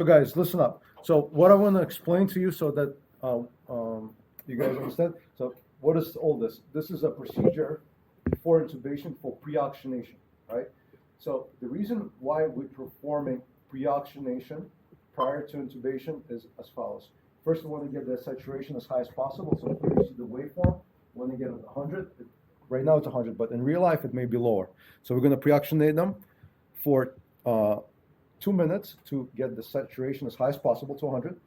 So guys, listen up. So what I want to explain to you so that you guys understand. So what is all this? This is a procedure before intubation for pre-oxygenation, right? So the reason why we're performing pre-oxygenation prior to intubation is as follows. First, we want to get the saturation as high as possible. So here you see the waveform. We want to get it 100. Right now it's 100, but in real life it may be lower. So we're going to pre-oxygenate them for 2 minutes to get the saturation as high as possible to 100,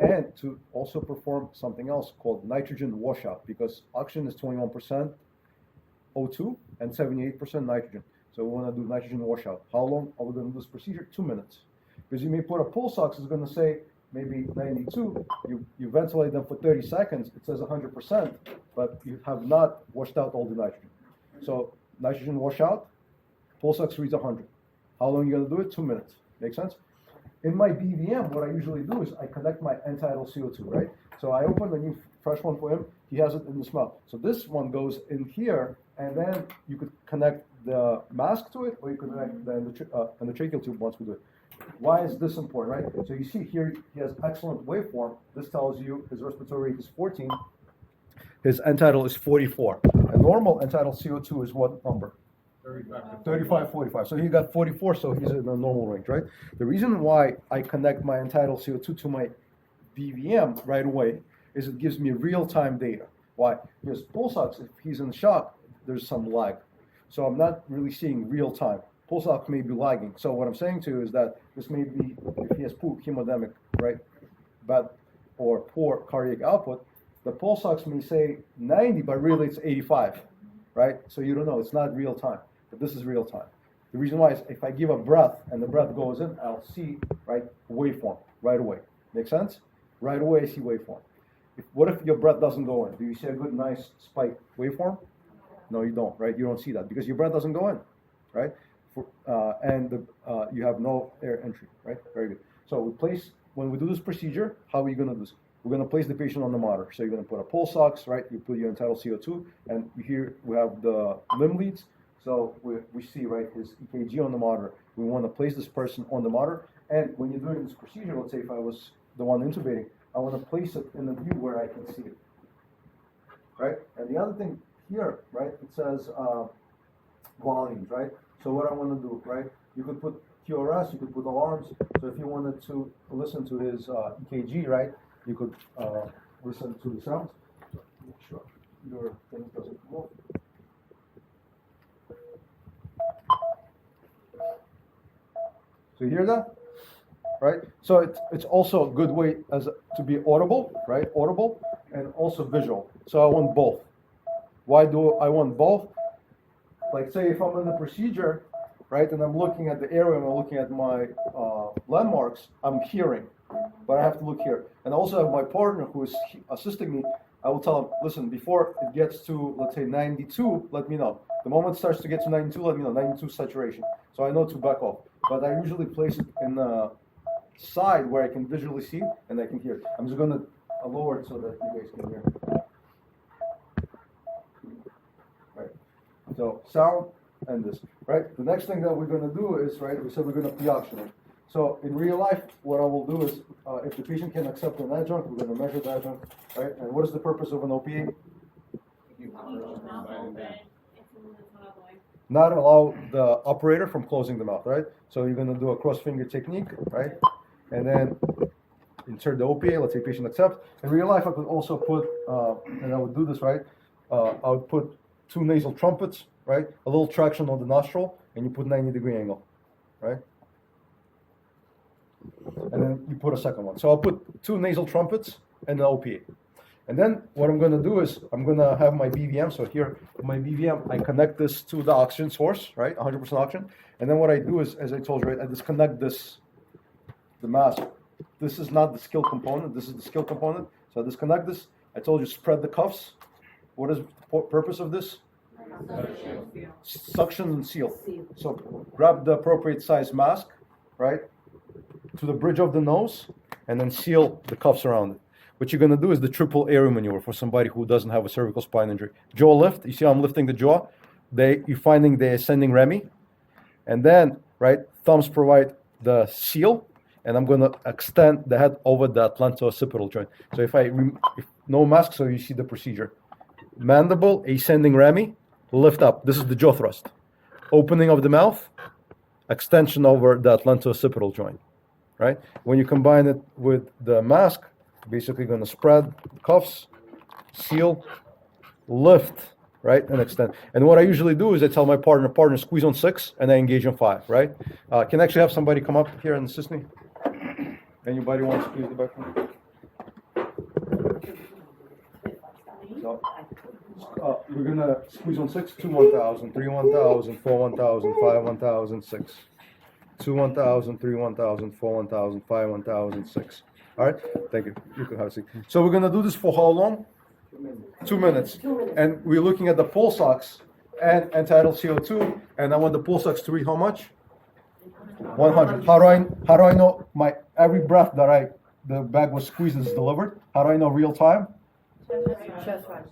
and to also perform something else called nitrogen washout, because oxygen is 21% O2 and 78% nitrogen. So we want to do nitrogen washout. How long are we going to do this procedure? 2 minutes. Because you may put a pulse ox, it's going to say maybe 92. You ventilate them for 30 seconds, it says 100%, but you have not washed out all the nitrogen. So nitrogen washout, pulse ox reads 100. How long are you going to do it? 2 minutes. Make sense? In my BVM, what I usually do is I connect my end-tidal CO2, right? So I open a new fresh one for him. He has it in his mouth. So this one goes in here, and then you could connect the mask to it, or you could connect the endotracheal tube once we do it. Why is this important, right? So you see here, he has excellent waveform. This tells you his respiratory rate is 14. His end-tidal is 44. A normal end-tidal CO2 is what number? 35, 45. So he got 44, so he's in the normal range, right? The reason why I connect my end-tidal CO2 to my BVM right away is it gives me real-time data. Why? Because pulse ox, if he's in shock, there's some lag. So I'm not really seeing real-time. Pulse ox may be lagging. So what I'm saying to you is that this may be, if he has poor hemodynamic, right, bad or poor cardiac output, the pulse ox may say 90, but really it's 85, right? So you don't know, it's not real-time. But this is real time. The reason why is if I give a breath and the breath goes in, I'll see, right, waveform right away. Make sense? Right away I see waveform. What if your breath doesn't go in? Do you see a good, nice spike waveform? No, you don't, right? You don't see that because your breath doesn't go in, right? You have no air entry, right? Very good. So when we do this procedure, how are we going to do this? We're going to place the patient on the monitor. So you're going to put a pulse ox, right? You put your end-tidal CO2, and here we have the limb leads. So we see, right, his EKG on the monitor. We want to place this person on the monitor. And when you're doing this procedure, let's say if I was the one intubating, I want to place it in a view where I can see it, right? And the other thing here, right, it says volumes, right? So what I want to do, right, you could put QRS, you could put alarms. So if you wanted to listen to his EKG, right, you could listen to the sounds. Make sure your thing doesn't come off. So you hear that, right? So it's also a good way to be audible, right? Audible and also visual. So I want both. Why do I want both? Like say if I'm in the procedure, right, and I'm looking at the airway and I'm looking at my landmarks, I'm hearing, but I have to look here. And I also have my partner who is assisting me. I will tell him, listen, before it gets to, let's say 92, let me know. The moment it starts to get to 92, let me know, 92 saturation. So I know to back off. But I usually place it in the side where I can visually see and I can hear it. I'm just going to lower it so that you guys can hear. Right. So sound and this. Right. The next thing that we're going to do is, right, we said we're going to pre-oxygenate. So in real life, what I will do is, if the patient can accept an adjunct, we're going to measure the adjunct. Right. And what is the purpose of an OPA? Not allow the operator from closing the mouth, right? So you're going to do a cross-finger technique, right? And then insert the OPA, let's say patient accepts. In real life, I could also put, and I would do this, right? I would put 2 nasal trumpets, right? A little traction on the nostril, and you put 90-degree angle, right? And then you put a second one. So I'll put 2 nasal trumpets and an OPA. And then what I'm going to do is I'm going to have my BVM. So here, my BVM, I connect this to the oxygen source, right? 100% oxygen. And then what I do is, as I told you, right, I disconnect the mask. This is not the skill component. This is the skill component. So I disconnect this. I told you spread the cuffs. What is the purpose of this? Suction and seal. So grab the appropriate size mask, right, to the bridge of the nose, and then seal the cuffs around it. What you're going to do is the triple Airway maneuver for somebody who doesn't have a cervical spine injury. Jaw lift. You see how I'm lifting the jaw? You're finding the ascending Remy. And then, right, thumbs provide the seal. and I'm going to extend the head over the atlanto-occipital joint. So if no mask, so you see the procedure. Mandible, ascending rami, lift up. This is the jaw thrust. Opening of the mouth, extension over the atlanto-occipital joint, right? When you combine it with the mask, basically going to spread cuffs, seal, lift, right, and extend. And what I usually do is I tell my partner, squeeze on 6, and I engage on 5, right? Can I actually have somebody come up here and assist me? Anybody want to squeeze the back from me? So, we're going to squeeze on 6, 2 1,000, 3 1,000, 4 1,000, 5 1,000, 6. 2 1,000, 3 1,000, 4 1,000, 5 1,000, 6. All right, thank you. You can have a seat. So we're going to do this for how long? 2 minutes. And we're looking at the pulse ox and end-tidal CO2, and I want the pulse ox to read how much? 100. How do I know my every breath that the bag was squeezed is delivered? How do I know real time?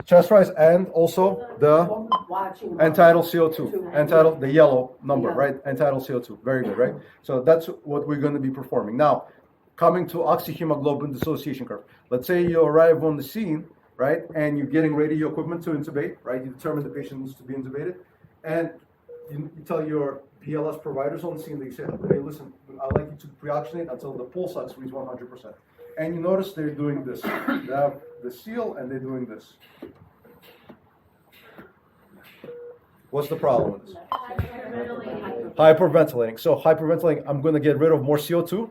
Chest rise, and also the end-tidal CO2, end-tidal, the yellow number, right? End-tidal CO2. Very good, right? So that's what we're going to be performing. Now, coming to oxyhemoglobin dissociation curve. Let's say you arrive on the scene, right, and you're getting radio equipment to intubate, right? You determine the patient needs to be intubated, and you tell your BLS providers on the scene, they say, hey, listen, I'd like you to pre-oxygenate until the pulse ox reads 100%. And you notice they're doing this. They have the seal, and they're doing this. What's the problem with this? Hyperventilating. So hyperventilating, I'm going to get rid of more CO2,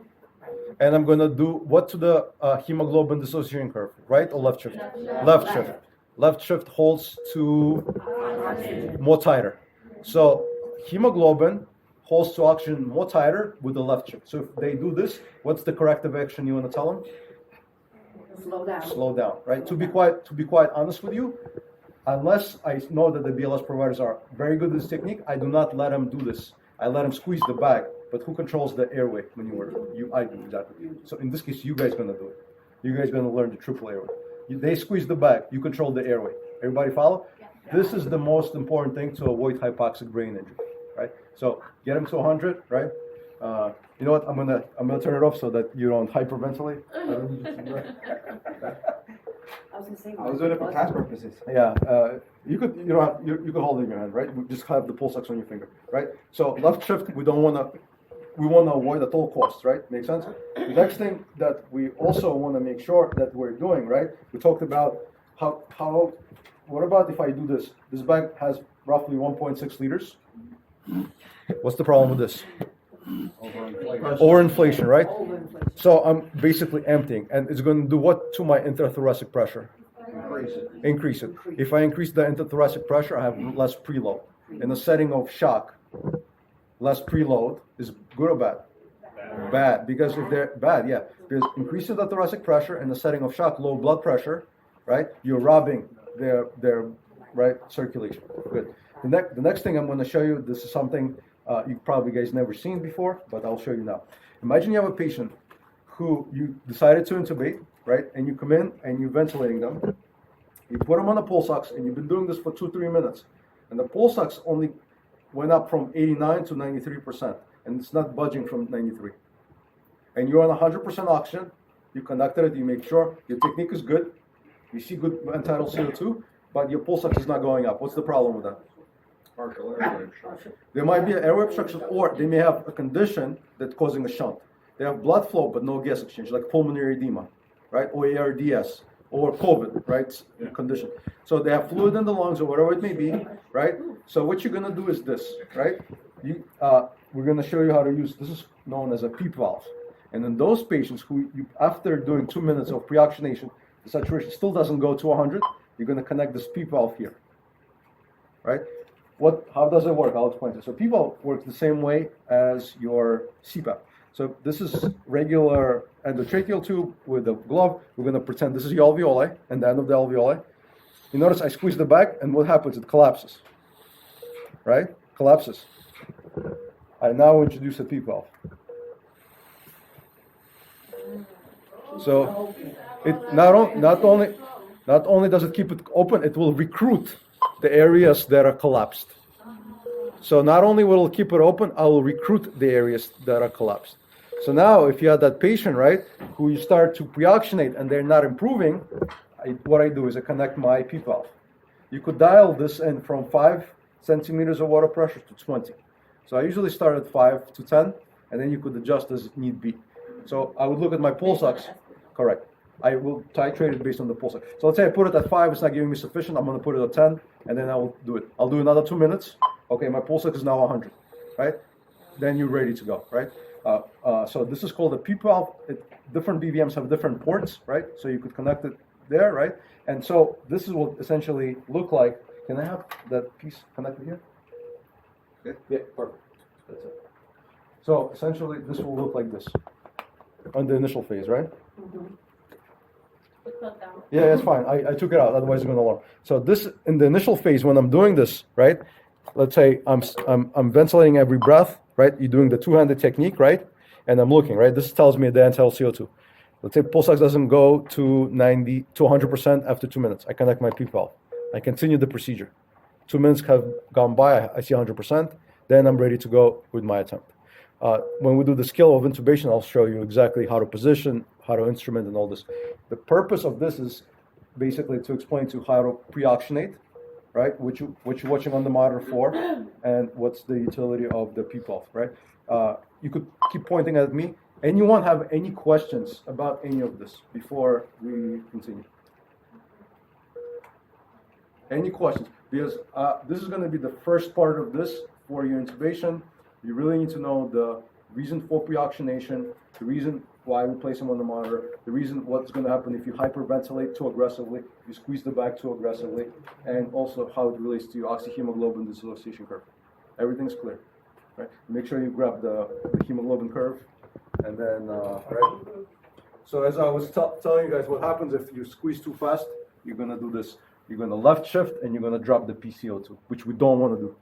and I'm going to do what to the hemoglobin dissociation curve, right or left shift? Left shift. Left shift holds to more tighter. So hemoglobin holds to oxygen more tighter with the left shift. So if they do this, what's the corrective action you want to tell them? Slow down. Slow down, right? To be quite honest with you, unless I know that the BLS providers are very good at this technique, I do not let them do this. I let them squeeze the bag. But who controls the airway when you work? I do, exactly. So in this case, you guys are going to do it. You guys are going to learn the triple airway. They squeeze the bag. You control the airway. Everybody follow? Yeah. This is the most important thing to avoid hypoxic brain injury, right? So get them to 100, right? You know what? I'm gonna turn it off so that you don't hyperventilate. I was doing it for class purposes. Yeah, you could hold it in your hand, right? We just have the pulse ox on your finger, right? So left shift, we want to avoid at all costs, right? Make sense? The next thing that we also want to make sure that we're doing, right? We talked about what about if I do this? This bag has roughly 1.6 liters. What's the problem with this? Overinflation, right? So I'm basically emptying, and it's going to do what to my intrathoracic pressure? Increase it. If I increase the intrathoracic pressure, I have less preload. In a setting of shock, less preload is good or bad? Bad. Because if they're bad, yeah. Because increasing the thoracic pressure in the setting of shock, low blood pressure, right? You're robbing their right circulation. Good. The next thing I'm going to show you, this is something you probably guys never seen before, but I'll show you now. Imagine you have a patient who you decided to intubate, right? And you come in and you're ventilating them. You put them on a pulse ox, and you've been doing this for 2-3 minutes. And the pulse ox only went up from 89 to 93%, and it's not budging from 93. And you're on 100% oxygen. You conducted it. You make sure your technique is good. You see good end-tidal CO2, but your pulse ox is not going up. What's the problem with that? Partial airway obstruction. There might be an airway obstruction, or they may have a condition that's causing a shunt. They have blood flow but no gas exchange, like pulmonary edema, right? Or ARDS, or COVID, right? Condition. So they have fluid in the lungs or whatever it may be, right? So what you're gonna do is this, right? We're gonna show you how to use, this is known as a Peep valve. And in those patients who, after doing 2 minutes of pre-oxygenation, the saturation still doesn't go to 100, you're gonna connect this Peep valve here, right? How does it work? I'll explain it. So Peep valve works the same way as your CPAP. So this is regular endotracheal tube with a glove. We're going to pretend this is the alveoli and the end of the alveoli. You notice I squeeze the bag, and what happens? It collapses, right? Collapses. I now introduce the Peep valve. So it not only does it keep it open, it will recruit the areas that are collapsed. So not only will it keep it open, I will recruit the areas that are collapsed. So now, if you have that patient, right, who you start to pre-oxygenate and they're not improving, what I do is I connect my Peep valve. You could dial this in from 5 centimeters of water pressure to 20. So I usually start at 5 to 10, and then you could adjust as need be. So I would look at my pulse ox. Correct. I will titrate it based on the pulse ox. So let's say I put it at 5, it's not giving me sufficient. I'm going to put it at 10, and then I will do it. I'll do another 2 minutes. Okay, my pulse ox is now 100, right? Then you're ready to go, right? So this is called a Peep valve. Different BVMs have different ports, right? So you could connect it there, right? And so this is what essentially look like. Can I have that piece connected here? Okay. Yeah, perfect. That's it. So essentially, this will look like this on the initial phase, right? Yeah, it's fine. I took it out, otherwise it's going to alarm. So this, in the initial phase, when I'm doing this, right? Let's say I'm ventilating every breath, right? You're doing the two-handed technique, right? And I'm looking, right? This tells me the end-tidal CO2. Let's say pulse ox doesn't go to 90 to 100% after 2 minutes. I connect my Peep valve. I continue the procedure. 2 minutes have gone by. I see 100%. Then I'm ready to go with my attempt. When we do the skill of intubation, I'll show you exactly how to position, how to instrument, and all this. The purpose of this is basically to explain to you how to pre-oxygenate, right? What you're watching on the monitor for, and what's the utility of the Peep valve, right? You could keep pointing at me. Anyone have any questions about any of this before we continue? Any questions? Because this is going to be the first part of this for your intubation. You really need to know the reason for pre-oxygenation, the reason why we place them on the monitor, the reason what's going to happen if you hyperventilate too aggressively, if you squeeze the bag too aggressively, and also how it relates to your oxyhemoglobin dissociation curve. Everything's clear, right? Make sure you grab the hemoglobin curve, and then, right? So as I was telling you guys, what happens if you squeeze too fast, you're going to do this. You're going to left shift, and you're going to drop the PCO2, which we don't want to do.